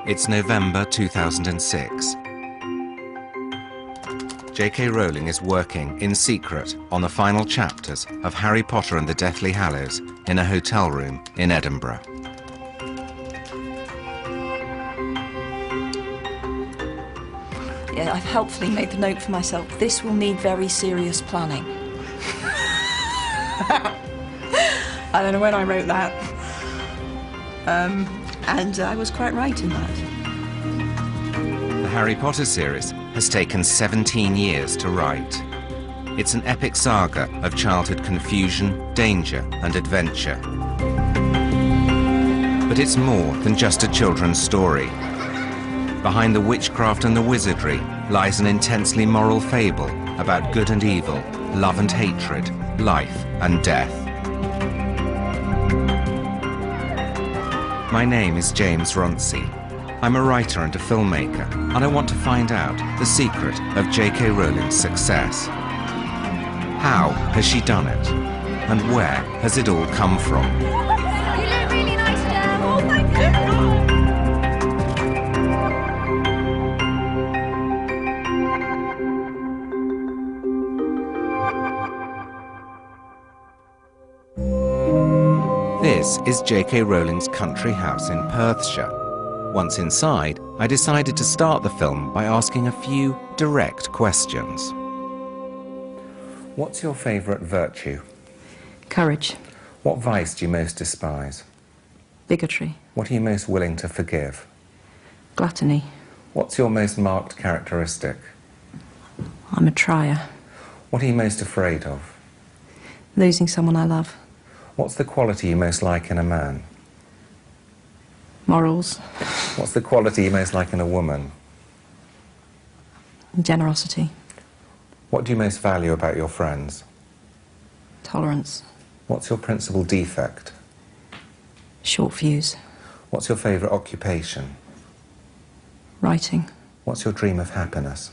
It's November 2006. J.K. Rowling is working in secret on the final chapters of Harry Potter and the Deathly Hallows in a hotel room in Edinburgh. Yeah, I've helpfully made the note for myself. This will need very serious planning. I don't know when I wrote that. And I was quite right in that. The Harry Potter series has taken 17 years to write. It's an epic saga of childhood confusion, danger, and adventure. But it's more than just a children's story. Behind the witchcraft and the wizardry lies an intensely moral fable about good and evil, love and hatred, life and death. My name is James Runcie. I'm a writer and a filmmaker, and I want to find out the secret of J.K. Rowling's success. How has she done it? And where has it all come from? You look really nice, Dad. Oh, thank you. This is J.K. Rowling's country house in Perthshire. Once inside, I decided to start the film by asking a few direct questions. What's your favourite virtue? Courage. What vice do you most despise? Bigotry. What are you most willing to forgive? Gluttony. What's your most marked characteristic? I'm a trier. What are you most afraid of? Losing someone I love. What's the quality you most like in a man? Morals. What's the quality you most like in a woman? Generosity. What do you most value about your friends? Tolerance. What's your principal defect? Short fuse. What's your favourite occupation? Writing. What's your dream of happiness?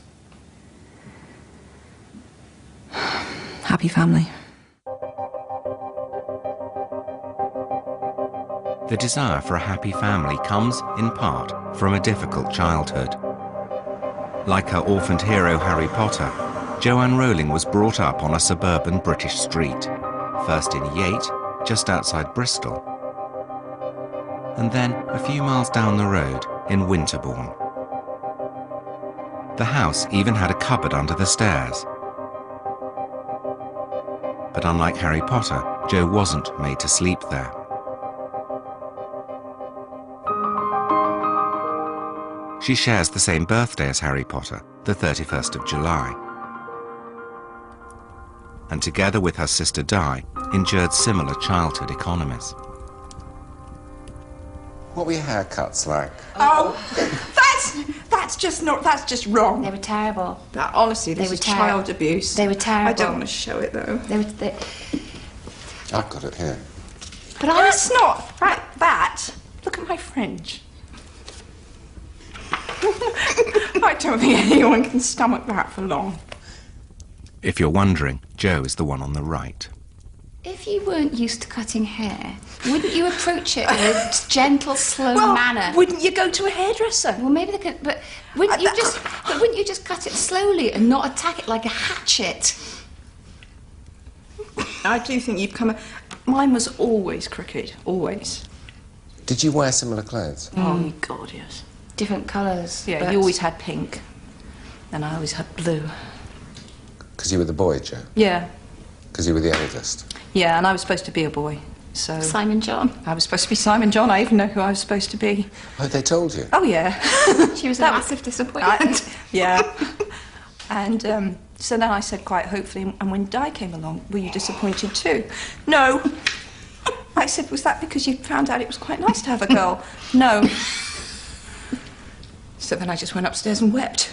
Happy family. The desire for a happy family comes, in part, from a difficult childhood. Like her orphaned hero Harry Potter, Joanne Rowling was brought up on a suburban British street, first in Yate, just outside Bristol, and then a few miles down the road in Winterbourne. The house even had a cupboard under the stairs. But unlike Harry Potter, Jo wasn't made to sleep there. She shares the same birthday as Harry Potter, the 31st of July. And together with her sister Di, endured similar childhood economies. What were your haircuts like? Oh, that's just wrong. They were terrible. That, honestly, this is child abuse. They were terrible. I don't want to show it though. I've got it here. But That's not right. That. Look at my fringe. I don't think anyone can stomach that for long. If you're wondering, Jo is the one on the right. if you weren't used to cutting hair, wouldn't you approach it in a gentle, slow manner? Wouldn't you go to a hairdresser? Well, maybe they could, but wouldn't you just cut it slowly and not attack it like a hatchet? I do think you've come. Mine was always crooked, always. Did you wear similar clothes? Oh God, yes. Different colours. Yeah, you always had pink, and I always had blue. Because you were the boy, Jo? Yeah. Because you were the eldest? Yeah, and I was supposed to be a boy, so... Simon John. I was supposed to be Simon John. I even know who I was supposed to be. Oh, they told you? Oh, yeah. She was a massive disappointment. Yeah. And so then I said quite hopefully, and when Di came along, were you disappointed too? No. I said, was that because you found out it was quite nice to have a girl? No. So then I just went upstairs and wept.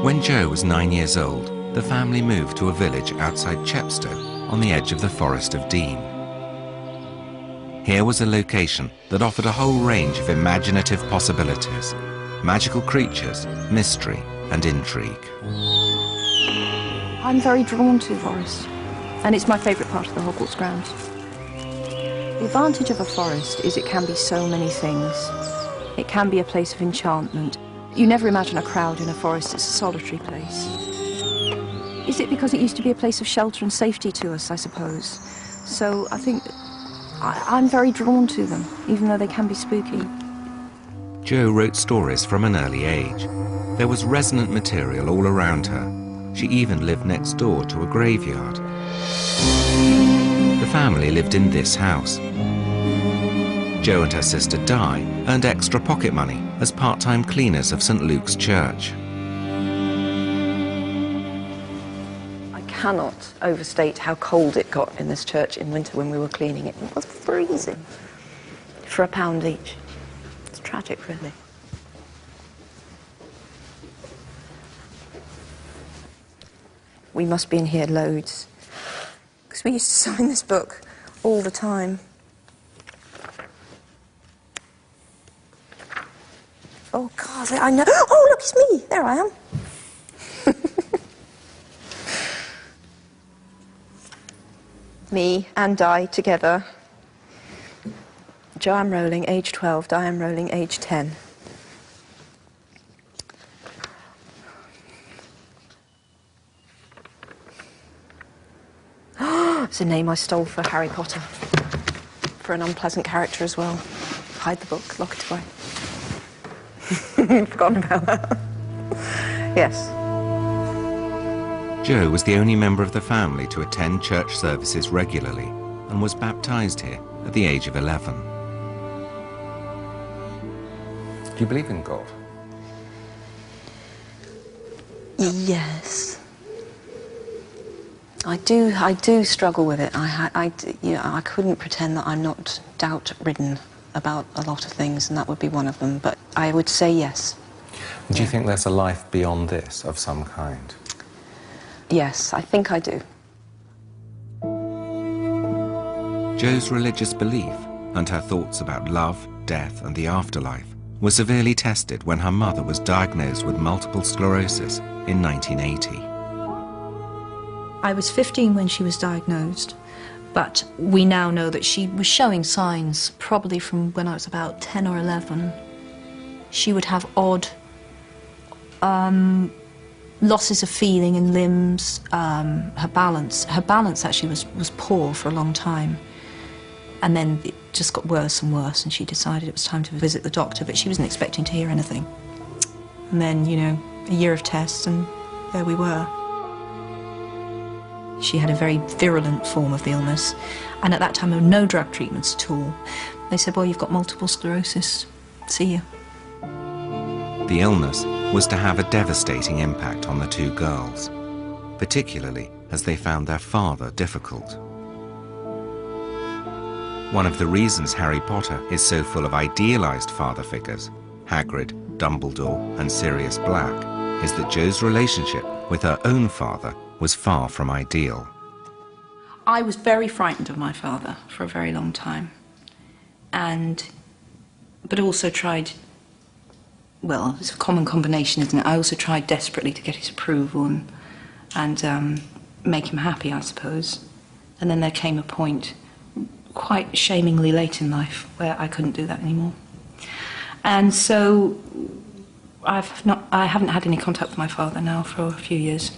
When Jo was 9 years old, the family moved to a village outside Chepstow on the edge of the Forest of Dean. Here was a location that offered a whole range of imaginative possibilities, magical creatures, mystery and intrigue. I'm very drawn to forest. And it's my favourite part of the Hogwarts grounds. The advantage of a forest is it can be so many things. It can be a place of enchantment. You never imagine a crowd in a forest, it's a solitary place. Is it because it used to be a place of shelter and safety to us, I suppose? So I think I'm very drawn to them, even though they can be spooky. Jo wrote stories from an early age. There was resonant material all around her. She even lived next door to a graveyard. The family lived in this house. Jo and her sister Di earned extra pocket money as part-time cleaners of St. Luke's Church. I cannot overstate how cold it got in this church in winter when we were cleaning it. It was freezing for £1 each. It's tragic, really. We must be in here loads, because we used to sign this book all the time. Oh, God, I know. Oh, look, it's me. There I am. Me and Di together. Joanne Rowling, age 12, Diane Rowling, age 10. It's a name I stole for Harry Potter. For an unpleasant character as well. Hide the book, lock it away. Forgotten about that. Yes. Jo was the only member of the family to attend church services regularly and was baptised here at the age of 11. Do you believe in God? Yes. I do struggle with it. I couldn't pretend that I'm not doubt-ridden about a lot of things, and that would be one of them, but I would say yes. Do you think there's a life beyond this of some kind? Yes, I think I do. Jo's religious belief and her thoughts about love, death and the afterlife were severely tested when her mother was diagnosed with multiple sclerosis in 1980. I was 15 when she was diagnosed, but we now know that she was showing signs probably from when I was about 10 or 11. She would have odd losses of feeling in limbs, her balance actually was poor for a long time. And then it just got worse and worse, and she decided it was time to visit the doctor, but she wasn't expecting to hear anything. And then, you know, a year of tests, and there we were. She had a very virulent form of the illness, and at that time there were no drug treatments at all. They said, well, you've got multiple sclerosis. See you. The illness was to have a devastating impact on the two girls, particularly as they found their father difficult. One of the reasons Harry Potter is so full of idealised father figures, Hagrid, Dumbledore and Sirius Black, is that Jo's relationship with her own father was far from ideal. I was very frightened of my father for a very long time, but also tried, well, it's a common combination, isn't it? I also tried desperately to get his approval and make him happy, I suppose. And then there came a point, quite shamingly late in life, where I couldn't do that anymore. And so I haven't had any contact with my father now for a few years.